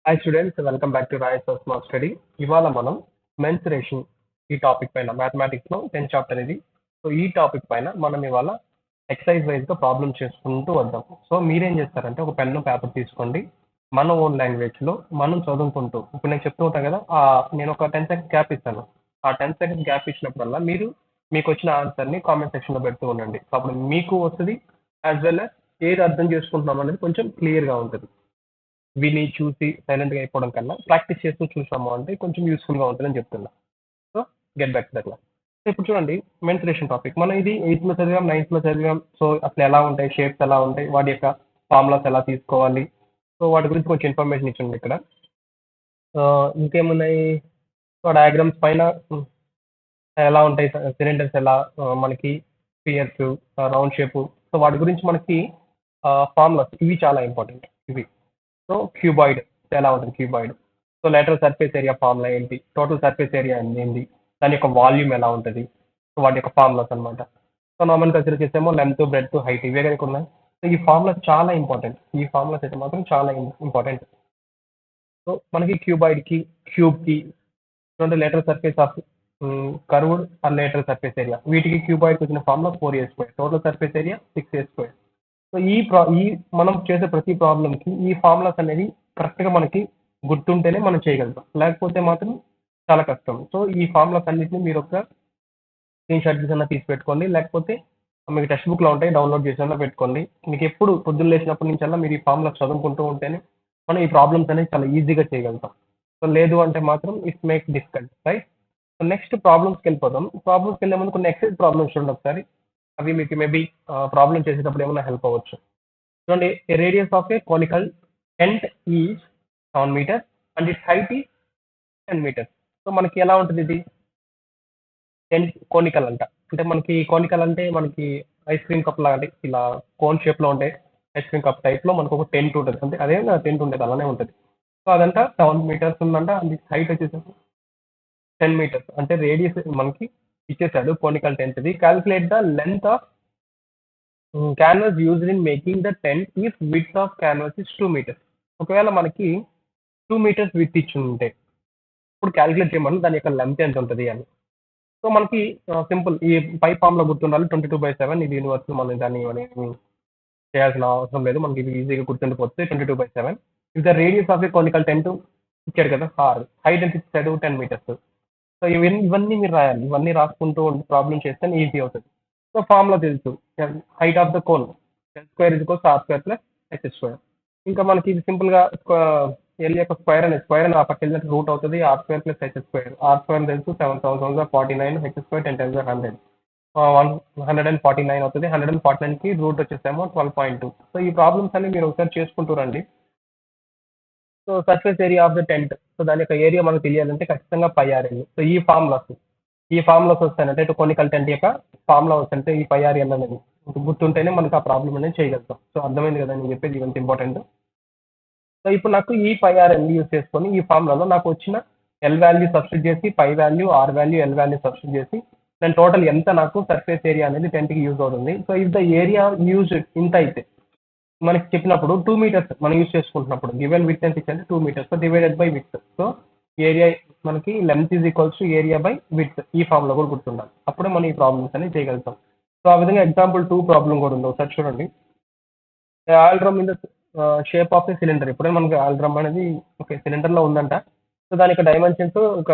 Hi students, welcome back to Royce smart study. ఇవాళ మనం mensuration ఈ టాపిక్ పైన మ్యాథమెటిక్స్లో 10th చాప్టర్ ఇది. సో ఈ టాపిక్ పైన మనం ఇవాళ ఎక్సైజ్ వైజ్గా ప్రాబ్లమ్ చేసుకుంటూ వద్దాం. సో మీరేం చేస్తారంటే ఒక పెన్ను పేపర్ తీసుకోండి, మన ఓన్ లాంగ్వేజ్లో మనం చదువుకుంటూ ఇప్పుడు నేను చెప్తూ ఉంటాను కదా, నేను ఒక 10 seconds గ్యాప్ ఇస్తాను. ఆ 10 seconds గ్యాప్ ఇచ్చినప్పుడల్లా మీరు మీకు వచ్చిన ఆన్సర్ని కామెంట్ సెక్షన్లో పెడుతూ ఉండండి. సో అప్పుడు మీకు వస్తుంది, యాజ్ వెల్ యాజ్ ఏది అర్థం చేసుకుంటున్నాం అనేది కొంచెం క్లియర్గా ఉంటుంది. విని చూసి సైలెంట్గా అయిపోవడం కన్నా ప్రాక్టీస్ చేస్తూ చూసాము అంటే కొంచెం యూస్ఫుల్గా ఉంటుందని చెప్తున్నా. So get back to that. So ఇప్పుడు చూడండి, మెన్సురేషన్ టాపిక్ మనం ఇది 8th లో చదివాం, 9th లో చదివాం. సో అసలు ఎలా ఉంటాయి, షేప్స్ ఎలా ఉంటాయి, వాటి యొక్క ఫార్ములాస్ ఎలా తీసుకోవాలి, సో వాటి గురించి కొంచెం ఇన్ఫర్మేషన్ ఇచ్చింది ఇక్కడ. ఇంకేమున్నాయి, సో డయాగ్రామ్స్ పైన ఎలా ఉంటాయి, సిలిండర్స్ ఎలా, మనకి స్పియర్స్, రౌండ్ షేపు, సో వాటి గురించి మనకి ఫార్ములాస్ ఇవి చాలా ఇంపార్టెంట్ ఇవి. సో క్యూబాయిడ్ ఎలా ఉంటుంది, cuboid. So lateral surface area formula ఏంటి, టోటల్ సర్ఫేస్ ఏరియా ఏంటి, దాని యొక్క వాల్యూమ్ ఎలా ఉంటుంది, సో వాటి యొక్క ఫార్ములాస్ అనమాట. సో నార్మల్ కన్సిడర్ చేసేమో లెంత్, బ్రెడ్త్, హైట్ ఇవే కనుక ఉన్నాయి. సో ఈ ఫార్ములాస్ చాలా ఇంపార్టెంట్, ఈ ఫార్ములాస్ అయితే మాత్రం చాలా ఇంపార్టెంట్. సో మనకి క్యూబాయిడ్కి, క్యూబ్కి రెండు lateral surface of curved or lateral surface area, వీటికి క్యూబాయిడ్కి వచ్చిన formula 4a², total surface area 6a². So ఈ మనం చేసే ప్రతి ప్రాబ్లంకి ఈ ఫార్ములాస్ అనేది కరెక్ట్గా మనకి గుర్తుంటేనే మనం చేయగలుగుతాం, లేకపోతే మాత్రం చాలా కష్టం. సో ఈ ఫార్ములాస్ అన్నింటినీ మీరు ఒక స్క్రీన్ షాట్ తీసన్నా తీసి పెట్టుకోండి, లేకపోతే మీకు టెక్స్ట్ బుక్లో ఉంటాయి, డౌన్లోడ్ చేసన్నా పెట్టుకోండి. మీకు ఎప్పుడు పొద్దున్న లేచినప్పటి నుంచి మీరు ఈ ఫార్ములాస్ చదువుకుంటూ ఉంటేనే మనం ఈ ప్రాబ్లమ్స్ అనేది చాలా ఈజీగా చేయగలుగుతాం. సో లేదు అంటే మాత్రం it's make difficult, right. So next ప్రాబ్లమ్స్కి వెళ్ళిపోదాం. ప్రాబ్లమ్స్కి వెళ్ళే ముందు కొన్ని ఎక్సైజ్ ప్రాబ్లమ్స్ చూడండి ఒకసారి, అవి మీకు మేబీ ప్రాబ్లం చేసేటప్పుడు ఏమైనా హెల్ప్ అవ్వచ్చు. చూడండి, a radius of a conical tent is 7 meters and its height is 10 meters. So మనకి ఎలా ఉంటుంది ఇది, టెంట్ కోనికల్ అంటే మనకి కోనికల్ అంటే మనకి ఐస్ క్రీమ్ కప్ లాగా, అంటే ఇలా కోన్ షేప్ లో ఉంటే ఐస్ క్రీమ్ కప్ టైప్ లో మనకు ఒక టెంట్ ఉంటుంది, అంటే అదే టెంట్ ఉంటుంది, అలానే ఉంటుంది. సో అదంతా 7 meters ఉందంట, అది హైట్ వచ్చేసి 10 meters, అంటే రేడియస్ మనకి ఇచ్చేసాడు conical tent the. Calculate the length of canvas used in making the tent if width of canvas is 2 meters. ఒకవేళ మనకి 2 meters విడ్త్ ఇచ్చి ఉంటే ఇప్పుడు క్యాలిక్యులేట్ చేయమని దాని యొక్క లెంత్ ఎంత ఉంటుంది అని. సో మనకి సింపుల్, ఈ పై ఫామ్లో గుర్తుండాలి, 22/7 ఇది యూనివర్సల్, మనం దాన్ని చేయాల్సిన అవసరం లేదు, మనకి ఇది ఈజీగా గుర్తుండిపోతుంది. 22/7 ఇది the radius of A conical tent ఇచ్చాడు కదా, హైట్ ఎంత ఇచ్చాడు, 10 meters. సో ఇవన్నీ మీరు రాయాలి, ఇవన్నీ రాసుకుంటూ ప్రాబ్లం చేస్తే ఈజీ అవుతుంది. సో ఫార్ములా తెలుసు, height of the cone L² = R² + H². ఇంకా మనకి ఇది సింపుల్గా ఎల్ యొక్క స్క్వేర్ అని ఆ పక్క వెళ్ళినట్టు రూట్ అవుతుంది, R² + H². R² తెలుసు, 7 7 H², 10 times 100, 149 అవుతుంది. 149కి రూట్ వచ్చేసేమో 12.2. సో ఈ ప్రాబ్లమ్స్ అన్ని మీరు ఒకసారి చేసుకుంటూ రండి. So surface area of the tent, so దాని యొక్క ఏరియా మనకు తెలియాలంటే ఖచ్చితంగా πRL. సో ఈ ఫార్ములాస్ వస్తాయంటే ఇటు కోనికల్ టెంట్ యొక్క ఫార్ములా వస్తుంటే ఈ πRL అనేది గుర్తుంటేనే మనకు ఆ ప్రాబ్లం అనేది చేయగలుగుతాం. సో అర్థమైంది కదా నేను చెప్పేది, ఇవంత ఇంపార్టెంట్. సో ఇప్పుడు నాకు ఈ πRL యూజ్ చేసుకొని ఈ ఫార్ములాలో నాకు వచ్చిన ఎల్ వాల్యూ సబ్స్టిట్యూట్ చేసి, pi value, r value, l value substitute చేసి నేను టోటల్ ఎంత నాకు సర్ఫేస్ ఏరియా అనేది టెంట్కి యూజ్ అవుతుంది. So if the area use ఇంత అయితే మనకి చెప్పినప్పుడు 2 meters మనం యూజ్ చేసుకుంటున్నప్పుడు గివెన్ విత్ ఎంత ఇచ్చంటే 2 meters, so divided by with. So area మనకి length is equals to area by with, ఈ ఫార్ములా కూడా గుర్తుండాలి, అప్పుడే మనం ఈ ప్రాబ్లమ్స్ అనేది చేయగలుగుతాం. సో ఆ విధంగా ఎగ్జాంపుల్ 2 ప్రాబ్లం కూడా ఉంది, ఒకసారి చూడండి. Oil drum in the shape of A cylinder. ఇప్పుడే మనకి ఆయిల్ డ్రమ్ అనేది ఒక సిలిండర్లో ఉందంట. సో దాని యొక్క డైమెన్షన్స్ ఒక